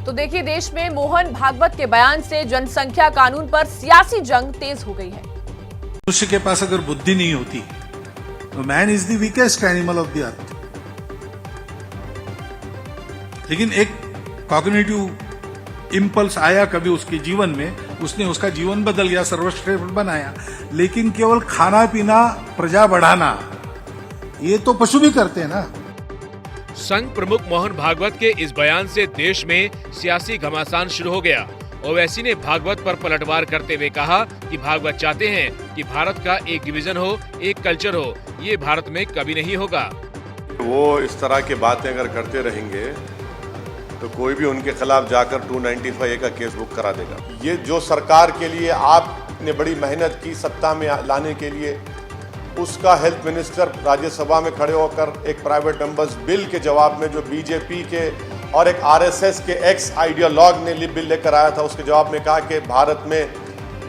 तो देखिए, देश में मोहन भागवत के बयान से जनसंख्या कानून पर सियासी जंग तेज हो गई है। मनुष्य के पास अगर बुद्धि नहीं होती तो man is the weakest animal of the earth. लेकिन एक कॉग्निटिव इंपल्स आया कभी उसके जीवन में, उसने उसका जीवन बदल गया, सर्वश्रेष्ठ बनाया। लेकिन केवल खाना पीना, प्रजा बढ़ाना, ये तो पशु भी करते हैं ना। संघ प्रमुख मोहन भागवत के इस बयान से देश में सियासी घमासान शुरू हो गया। ओवैसी ने भागवत पर पलटवार करते हुए कहा कि भागवत चाहते हैं कि भारत का एक डिवीजन हो, एक कल्चर हो। ये भारत में कभी नहीं होगा। वो इस तरह की बातें अगर करते रहेंगे तो कोई भी उनके खिलाफ जाकर 295A का केस बुक करा देगा। ये जो सरकार के लिए आपने बड़ी मेहनत की सत्ता में लाने के लिए, उसका हेल्थ मिनिस्टर राज्यसभा में खड़े होकर एक प्राइवेट मेंबर्स बिल के जवाब में जो बीजेपी के और एक आरएसएस के एक्स आइडियोलॉग ने बिल लेकर आया था, उसके जवाब में कहा कि भारत में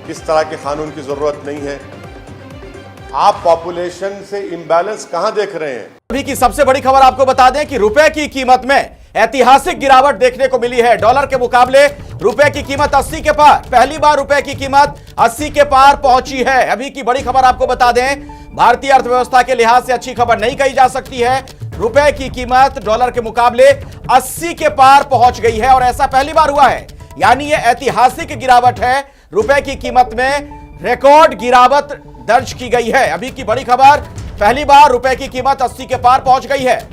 इस तरह के कानून की जरूरत नहीं है। आप पॉपुलेशन से इम्बैलेंस कहां देख रहे हैं? अभी की सबसे बड़ी खबर आपको बता दें कि रुपए की कीमत में ऐतिहासिक गिरावट देखने को मिली है। डॉलर के मुकाबले रुपए की कीमत 80 के पार, पहली बार रुपए की कीमत 80 के पार पहुंची है। अभी की बड़ी खबर आपको बता दें, भारतीय अर्थव्यवस्था के लिहाज से अच्छी खबर नहीं कही जा सकती है। रुपए की कीमत डॉलर के मुकाबले 80 के पार पहुंच गई है और ऐसा पहली बार हुआ है। यानी यह ऐतिहासिक गिरावट है। रुपए की कीमत में रिकॉर्ड गिरावट दर्ज की गई है। अभी की बड़ी खबर, पहली बार रुपए की कीमत 80 के पार पहुंच गई है।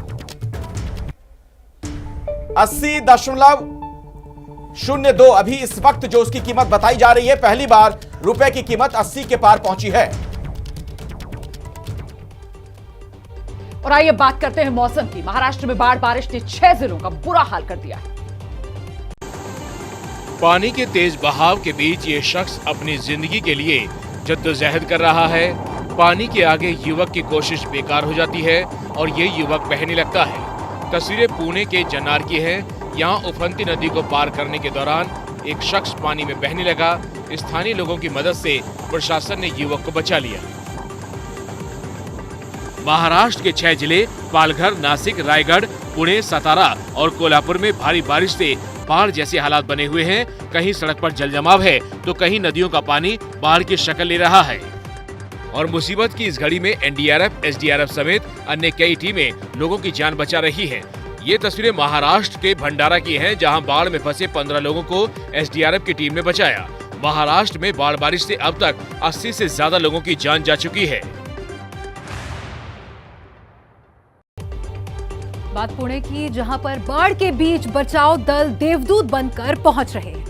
80.02 अभी इस वक्त जो उसकी कीमत बताई जा रही है, पहली बार रुपए की कीमत 80 के पार पहुंची है। और आइए बात करते हैं मौसम की। महाराष्ट्र में बाढ़ बारिश ने 6 जिलों का बुरा हाल कर दिया है। पानी के तेज बहाव के बीच ये शख्स अपनी जिंदगी के लिए जद्दोजहद कर रहा है। पानी के आगे युवक की कोशिश बेकार हो जाती है और ये युवक बहने लगता है। तस्वीरें पुणे के जन्नार की हैं। यहाँ उफनती नदी को पार करने के दौरान एक शख्स पानी में बहने लगा। स्थानीय लोगों की मदद से प्रशासन ने युवक को बचा लिया। महाराष्ट्र के 6 जिले पालघर, नासिक, रायगढ़, पुणे, सतारा और कोल्हापुर में भारी बारिश से बाढ़ जैसे हालात बने हुए हैं। कहीं सड़क पर जल जमाव है तो कहीं नदियों का पानी बाढ़ की शक्ल ले रहा है। और मुसीबत की इस घड़ी में एनडीआरएफ, एसडीआरएफ समेत अन्य कई टीमें लोगों की जान बचा रही हैं। ये तस्वीरें महाराष्ट्र के भंडारा की हैं, जहां बाढ़ में फंसे 15 लोगों को एसडीआरएफ की टीम ने बचाया। महाराष्ट्र में बाढ़ बारिश से अब तक 80 से ज्यादा लोगों की जान जा चुकी है। बात पुणे की, जहां पर बाढ़ के बीच बचाव दल देवदूत बनकर पहुंच रहे हैं।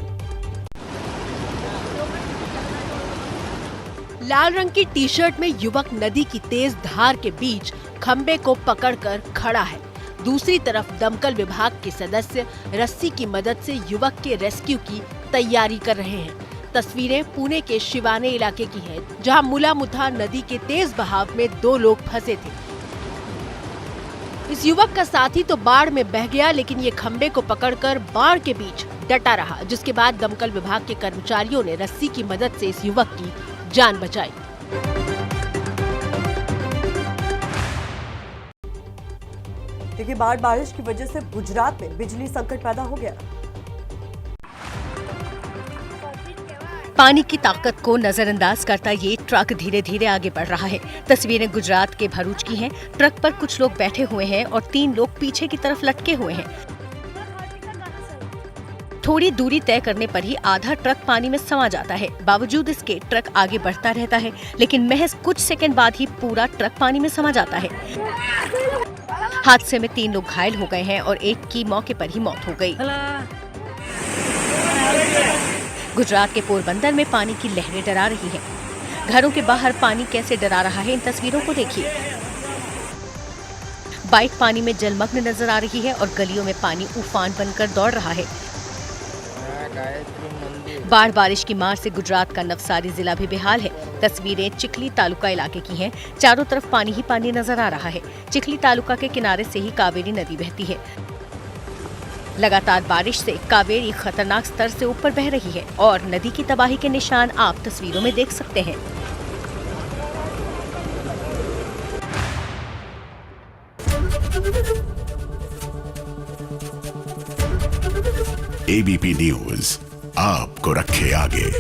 लाल रंग की टी-शर्ट में युवक नदी की तेज धार के बीच खंबे को पकड़कर खड़ा है। दूसरी तरफ दमकल विभाग के सदस्य रस्सी की मदद से युवक के रेस्क्यू की तैयारी कर रहे हैं। तस्वीरें पुणे के शिवाने इलाके की हैं, जहां मुलामुथा नदी के तेज बहाव में 2 लोग फंसे थे। इस युवक का साथी तो बाढ़ में बह गया, लेकिन ये खंबे को पकड़कर बाढ़ के बीच डटा रहा, जिसके बाद दमकल विभाग के कर्मचारियों ने रस्सी की मदद से इस युवक की जान बचाई। देखिए, बाढ़ बारिश की वजह से गुजरात में बिजली संकट पैदा हो गया। पानी की ताकत को नजरअंदाज करता ये ट्रक धीरे धीरे आगे बढ़ रहा है। तस्वीरें गुजरात के भरूच की हैं। ट्रक पर कुछ लोग बैठे हुए हैं और 3 लोग पीछे की तरफ लटके हुए हैं। थोड़ी दूरी तय करने पर ही आधा ट्रक पानी में समा जाता है। बावजूद इसके ट्रक आगे बढ़ता रहता है, लेकिन महज कुछ सेकंड बाद ही पूरा ट्रक पानी में समा जाता है। हादसे में 3 लोग घायल हो गए हैं और एक की मौके पर ही मौत हो गई। गुजरात के पोरबंदर में पानी की लहरें डरा रही हैं। घरों के बाहर पानी कैसे डरा रहा है, इन तस्वीरों को देखिए। बाइक पानी में जलमग्न नजर आ रही है और गलियों में पानी उफान बनकर दौड़ रहा है। बाढ़ बारिश की मार से गुजरात का नवसारी जिला भी बेहाल है। तस्वीरें चिखली तालुका इलाके की हैं। चारों तरफ पानी ही पानी नजर आ रहा है। चिखली तालुका के किनारे से ही कावेरी नदी बहती है। लगातार बारिश से कावेरी खतरनाक स्तर से ऊपर बह रही है और नदी की तबाही के निशान आप तस्वीरों में देख सकते हैं। एबीपी न्यूज आपको रखे आगे।